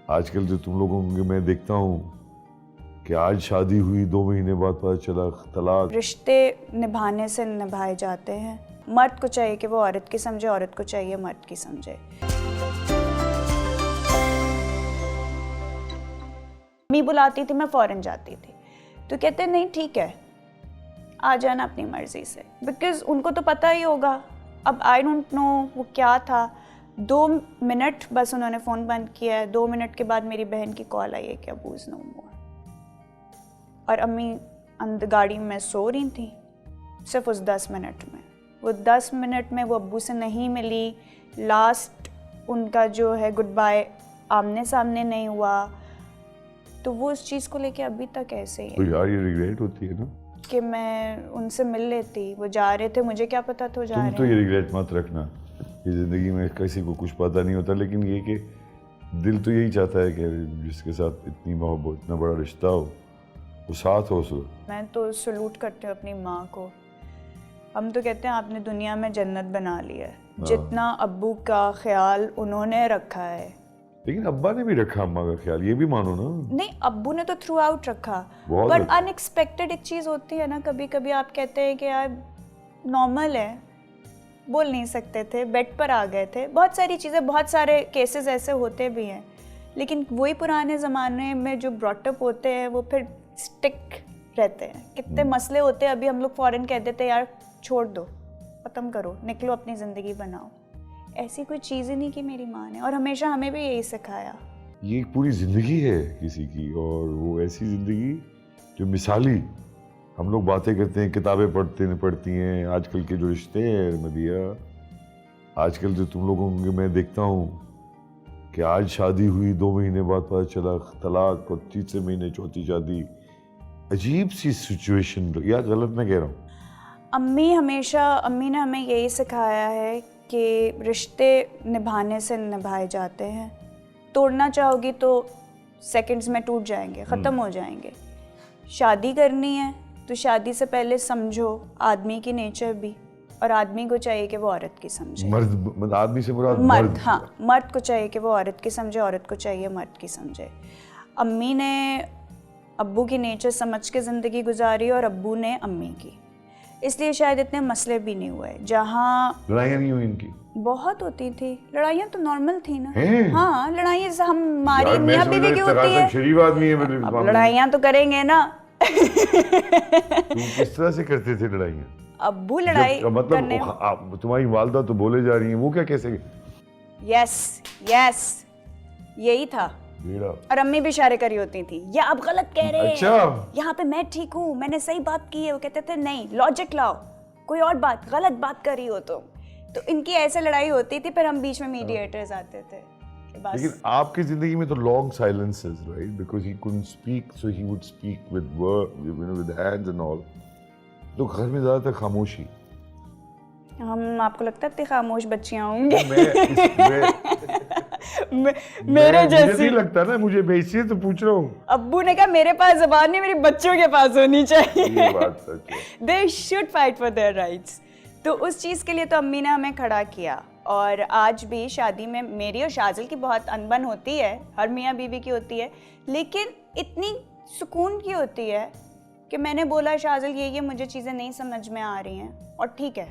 आजकल जो तुम लोगों को मैं देखता हूँ कि आज शादी हुई 2 महीने बाद पता चला तलाक। रिश्ते निभाने से निभाए जाते हैं। मर्द को चाहिए कि वो औरत की समझे, औरत को चाहिए मर्द की समझे। मम्मी बुलाती थी, मैं फौरन जाती थी, तो कहते नहीं ठीक है आ जाना अपनी मर्जी से, बिकॉज उनको तो पता ही होगा। अब आई डोंट नो वो क्या था। 2 मिनट बस उन्होंने फ़ोन बंद किया है। 2 मिनट के बाद मेरी बहन की कॉल आई है कि अबू इज़ नो मोर। और अम्मी अंदर गाड़ी में सो रही थी। सिर्फ उस 10 मिनट में, वो 10 मिनट में वो अब्बू से नहीं मिली। लास्ट उनका जो है गुड बाय आमने सामने नहीं हुआ, तो वो उस चीज़ को लेके अभी तक ऐसे ही है। तो यार ये रिग्रेट होती है ना कि मैं उनसे मिल लेती। वो जा रहे थे, मुझे क्या पता था वो जा रहे हैं। तुम तो ये रिग्रेट मत रखना। ये ज़िंदगी में किसी को कुछ पता नहीं होता, लेकिन ये कि दिल तो यही चाहता है कि जिसके साथ इतनी मोहब्बत, इतना बड़ा रिश्ता हो, वो साथ हो। सो मैं तो सलूट करती हूँ अपनी माँ को। हम तो कहते हैं आपने दुनिया में जन्नत बना ली है। जितना अब्बू का ख्याल उन्होंने रखा है, लेकिन अब्बा ने भी रखा अम्मा का ख्याल, ये भी मानो ना। नहीं अब्बू ने तो थ्रू आउट रखा, बहुत पर रखा। अनएक्सपेक्टेड एक चीज़ होती है ना, कभी कभी आप कहते हैं कि यार नॉर्मल है, बोल नहीं सकते थे, बेड पर आ गए थे, बहुत सारी चीज़ें, बहुत सारे केसेस ऐसे होते भी हैं। लेकिन वही पुराने ज़माने में जो ब्रॉटअप होते हैं वो फिर स्टिक रहते हैं। कितने मसले होते हैं, अभी हम लोग फ़ौरन कह देते यार छोड़ दो, ख़त्म करो, निकलो अपनी ज़िंदगी बनाओ। ऐसी कोई चीज़ ही नहीं कि मेरी माँ ने, और हमेशा हमें भी यही सिखाया। ये एक पूरी ज़िंदगी है किसी की, और वो ऐसी ज़िंदगी जो मिसाली। हम लोग बातें करते हैं, किताबें पढ़ती हैं, आजकल के जो रिश्ते हैं मदिया, आजकल जो तुम लोगों को मैं देखता हूँ कि आज शादी हुई 2 महीने बाद पता चला तलाक, और तीसरे महीने चौथी शादी। अजीब सी सिचुएशन। या गलत मैं कह रहा हूँ? अम्मी ने हमें यही सिखाया है कि रिश्ते निभाने से निभाए जाते हैं। तोड़ना चाहोगी तो सेकंड्स में टूट जाएंगे, ख़त्म हो जाएंगे। शादी करनी है तो शादी से पहले समझो आदमी की नेचर भी, और आदमी को चाहिए कि वो औरत की समझे। मर्द, आदमी से मुराद मर्द, हाँ, मर्द को चाहिए कि वो औरत की समझे, औरत को चाहिए मर्द की समझे। अम्मी ने अब्बू की नेचर समझ के ज़िंदगी गुजारी और अब्बू ने अम्मी की, इसलिए शायद इतने मसले भी नहीं हुए। जहाँ लड़ाइयाँ नहीं हुई इनकी? बहुत होती थी लड़ाइयाँ, तो नॉर्मल थी ना। हैं? हाँ, लड़ाइयाँ हमारी मियाँ बीवी की होती है। शरीफ आदमी है मतलब। अब लड़ाइयाँ तो करेंगे ना। तुम किस तरह से करते थे लड़ाइयाँ? अब्बू लड़ाई करने, मतलब तुम्हारी वालदा तो बोले जा रही हैं, वो क्या कैसे? यस यही था। और अम्मी भी इशारे करी होती थी, या आप गलत कह रहे हैं। अच्छा। यहाँ पे मैं ठीक हूँ, मैंने सही बात की है। वो कहते थे नहीं, लॉजिक लाओ, कोई और बात, गलत बात कर रही हो तुम। तो इनकी ऐसे लड़ाई होती थी, फिर हम बीच में मीडिएटर्स आते थे। बस। लेकिन आपकी जिंदगी में तो long silences, right? Because he couldn't speak, so he would speak with word, you know, with hands and all. तो घर में ज्यादातर खामोशी। हम, आपको लगता है खामोश बच्चियां होंगी? मेरे जैसी मुझे नहीं लगता ना, मुझे बेइज्जती तो पूछ रहा हूँ। अब्बू ने कहा मेरे पास ज़बान नहीं, मेरे बच्चों के पास होनी चाहिए। ये बात सच है। They should fight for their rights। तो उस चीज़ के लिए तो अम्मी ने हमें खड़ा किया। और आज भी शादी में मेरी और शाजिल की बहुत अनबन होती है, हर मियाँ बीवी की होती है, लेकिन इतनी सुकून की होती है कि मैंने बोला शाजिल ये मुझे चीज़ें नहीं समझ में आ रही हैं, और ठीक है,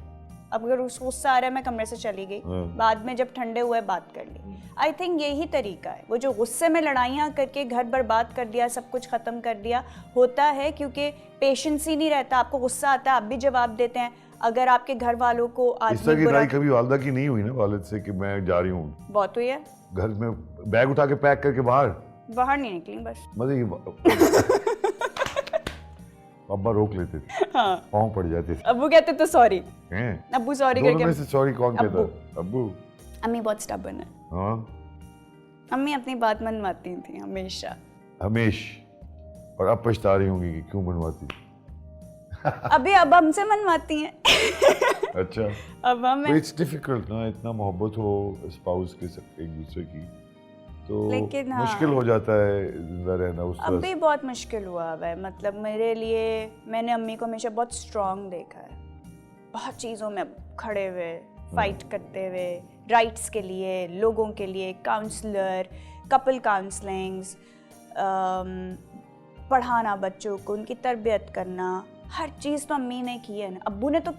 अब अगर उसको गुस्सा आ रहा है मैं कमरे से चली गई, बाद में जब ठंडे हुए बात कर ली। आई थिंक यही तरीका है। वो जो गुस्से में लड़ाइयाँ करके घर बर्बाद कर दिया, सब कुछ ख़त्म कर दिया, होता है क्योंकि पेशेंस ही नहीं रहता। आपको गुस्सा आता है, आप भी जवाब देते हैं। अगर आपके घर वालों को इस तरह की लड़ाई कभी वालदा की नहीं हुई ना वालिद से कि मैं जा रही हूँ? बहुत हुई है। घर में बैग उठा के पैक करके बाहर नहीं निकली बस। मजे अब्बा रोक लेते थे। हाँ। पाँव पड़ जाते थे। अब्बू कहते तो सॉरी। हैं? अब्बू सॉरी दोनों में से सॉरी कौन कहता? अब्बू। अम्मी बहुत स्टबर्न है। हाँ। अम्मी अपनी बात मनवाती थी हमेशा। और अब पछता रही होंगी कि क्यों मनवाती? अभी अब हमसे मनवाती हैं। अच्छा। अब हम इट्स डिफिकल्ट ना, इतना मोहब्बत हो स्पाउस के एक दूसरे की, तो लेकिन मुश्किल हो जाता है जिंदा रहना उस तरह। अब भी बहुत मुश्किल हुआ है। मतलब मेरे लिए, मैंने अम्मी को हमेशा बहुत स्ट्रांग देखा है, बहुत चीज़ों में खड़े हुए, फाइट करते हुए, राइट्स के लिए, लोगों के लिए, काउंसलर, कपल काउंसलिंग्स, पढ़ाना बच्चों को, उनकी तरबियत करना, हर चीज़ तो अम्मी ने की है ना। अब्बू ने तो,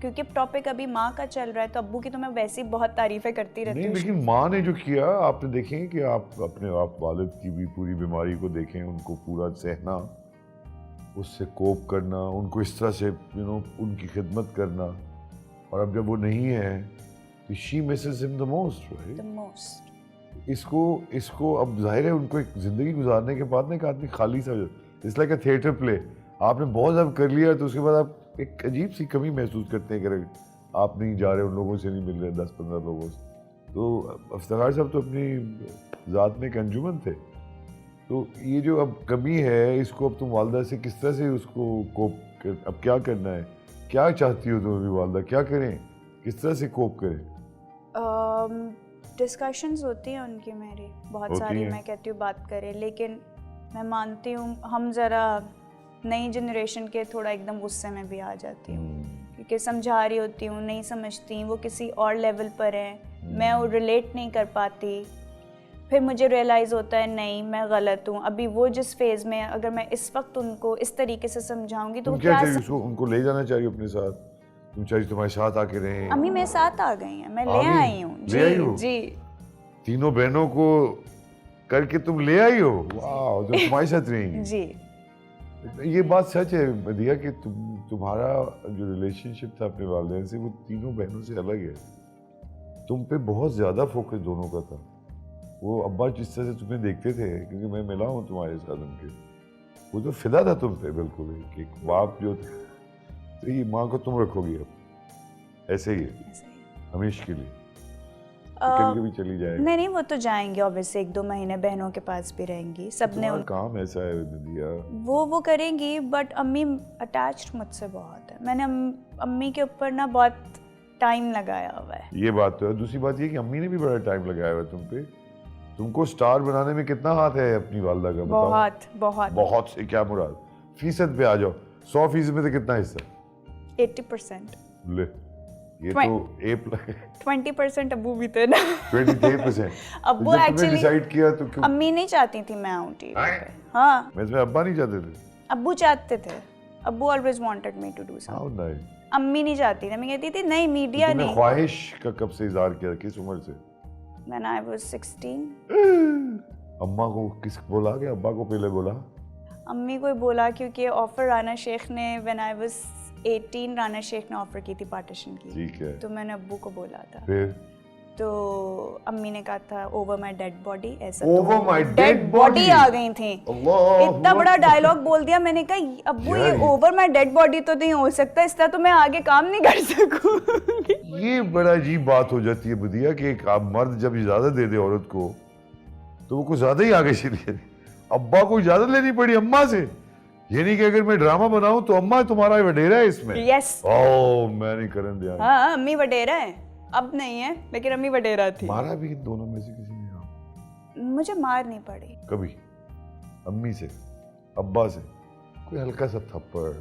क्योंकि टॉपिक अभी माँ का चल रहा है, तो अब्बू की तो मैं वैसे ही बहुत तारीफ़ें करती रहती नहीं, हूँ। लेकिन माँ ने जो किया, आपने देखें कि आप अपने आप वालिद की भी पूरी बीमारी को देखें, उनको पूरा सहना, उससे कोप करना, उनको इस तरह से उनकी खिदमत करना, और अब जब वो नहीं है तो she Mrs him the most, right? The most. इसको अब जाहिर है उनको एक ज़िंदगी गुजारने के बाद ना एक आदमी खाली सा, it's like a theatre play. आपने बहुत ज़्यादा कर लिया तो उसके बाद आप एक अजीब सी कमी महसूस करते हैं कि आप नहीं जा रहे, उन लोगों से नहीं मिल रहे, 10-15 लोगों से। तो इफ्तिखार साहब तो अपनी ज़ात में एक अंजुमन थे, तो ये जो अब कमी है, इसको अब तुम वालदा से किस तरह से उसको कोप कर, अब क्या करना है, क्या चाहती हो तुम अभी वालदा, क्या करें, किस तरह से कोप करें? डिस्कशंस होती हैं उनकी मेरी बहुत सारी, मैं कहती हूँ बात करें, लेकिन मैं मानती हूँ हम ज़रा नई जनरेशन के थोड़ा एकदम गुस्से में भी आ जाती हूँ, क्योंकि समझा रही होती हूँ, नहीं समझती, वो किसी और लेवल पर है, मैं वो रिलेट नहीं कर पाती, फिर मुझे रियलाइज़ होता है नहीं मैं गलत हूँ। अभी वो जिस फेज़ में, अगर मैं इस वक्त उनको इस तरीके से समझाऊंगी तो क्या चाहिए उसको, उनको ले जाना चाहिए अपने साथ, तुम चाहिए तुम्हारे साथ आके रहें? अम्मी मेरे साथ आ गई हैं, मैं ले आई हूँ जी। तीनों बहनों को करके तुम ले आई हो? वाह, जो तुम्हारे साथ रहेंगी जी। ये बात सच है मदिया कि तुम्हारा जो रिलेशनशिप था अपने वालिदैन से, वो तीनों बहनों से अलग है। तुम पे बहुत ज़्यादा फोकस दोनों का था। वो अब्बा जिस तरह से तुम्हें देखते थे, क्योंकि मैं मिला हूँ तुम्हारे साथ उनके, वो तो फिदा था तुम पे बिल्कुल ही, एक बाप जो था। तो ये माँ को तुम रखोगी अब ऐसे ही है हमेशा के लिए? कभी कभी चली जाएगी? नहीं, वो तो जाएंगी ऑब्वियसली, 1-2 महीने बहनों के पास भी रहेंगी, सबने काम ऐसा है मदिया, वो करेंगी, बट अम्मी अटैच्ड मुझसे बहुत है। मैंने अम्मी के ऊपर ना बहुत टाइम लगाया हुआ है। ये बात तो है। दूसरी बात ये कि अम्मी ने भी बड़ा टाइम लगाया हुआ है तुम पे। तुमको स्टार बनाने में कितना हाथ है अपनी वालदा का, बताओ? बहुत से क्या मुराद, फीसद पे आ जाओ, 100% में से कितना हिस्सा? 80%। ले, ये तो A 20% अब्बू भी थे ना। 23%। अब्बू एक्चुअली डिसाइड किया तो क्यों? अम्मी नहीं चाहती थी मैं आऊं टीवी पे। हाँ, मैं इसमें अब्बा नहीं चाहते थे? अब्बू चाहते थे, अब्बू always wanted me to do something. अम्मी नहीं चाहती थी, मैं कहती थी नहीं मीडिया नहीं। ख्वाहिश का कब से इज़हार किया, किस उम्र से? When I was 16। अम्मा को किस बोला कि अब्बा को पहले बोला? अम्मी को बोला क्योंकि ऑफर राना शेख ने, when I was 18 Rana Sheikh ने ऑफर की थी पार्टीशन की। ठीक है। तो मैंने अब्बू को बोला था। फिर? तो अम्मी ने कहा था ओवर माय डेड बॉडी, ऐसा ओवर माय डेड बॉडी आ गई थी। इतना बड़ा डायलॉग बोल दिया। मैंने कहा अब्बू ये ओवर माय डेड बॉडी तो नहीं हो सकता, इस तरह तो मैं आगे काम नहीं कर सकूं। ये बड़ा अजीब बात हो जाती है बुदिया कि एक मर्द जब इजाजत दे दे औरत को तो वो कुछ ज्यादा ही आगे चली जाती। अब्बा को इजाजत लेनी पड़ी अम्मा से, ये नहीं कि अगर मैं ड्रामा बनाऊं तो अम्मा तुम्हारा वडेरा है इसमें। यस। ओह मैं नहीं करन दिया। हाँ अम्मी वडेरा है, अब नहीं है लेकिन अम्मी वडेरा थी। मारा भी इन दोनों में से किसी ने? मुझे मार नहीं पड़ी कभी, अम्मी से अब्बा से कोई हल्का सा थप्पड़,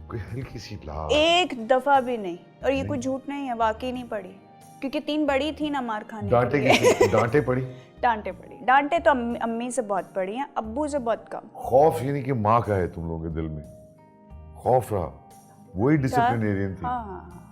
कोई हल्की सी लात? एक दफा भी नहीं। और ये कोई झूठ नहीं है, वाकई नहीं पड़ी, क्योंकि 3 बड़ी थी ना मार खाने। डांटे पड़ी? डांटे पड़ी। डांटे तो अम्मी से बहुत पड़ी हैं, अब्बू से बहुत कम। खौफ यानी कि माँ का है तुम लोगों के दिल में, खौफ रहा, वही डिसिप्लिनेरियन थी। हाँ।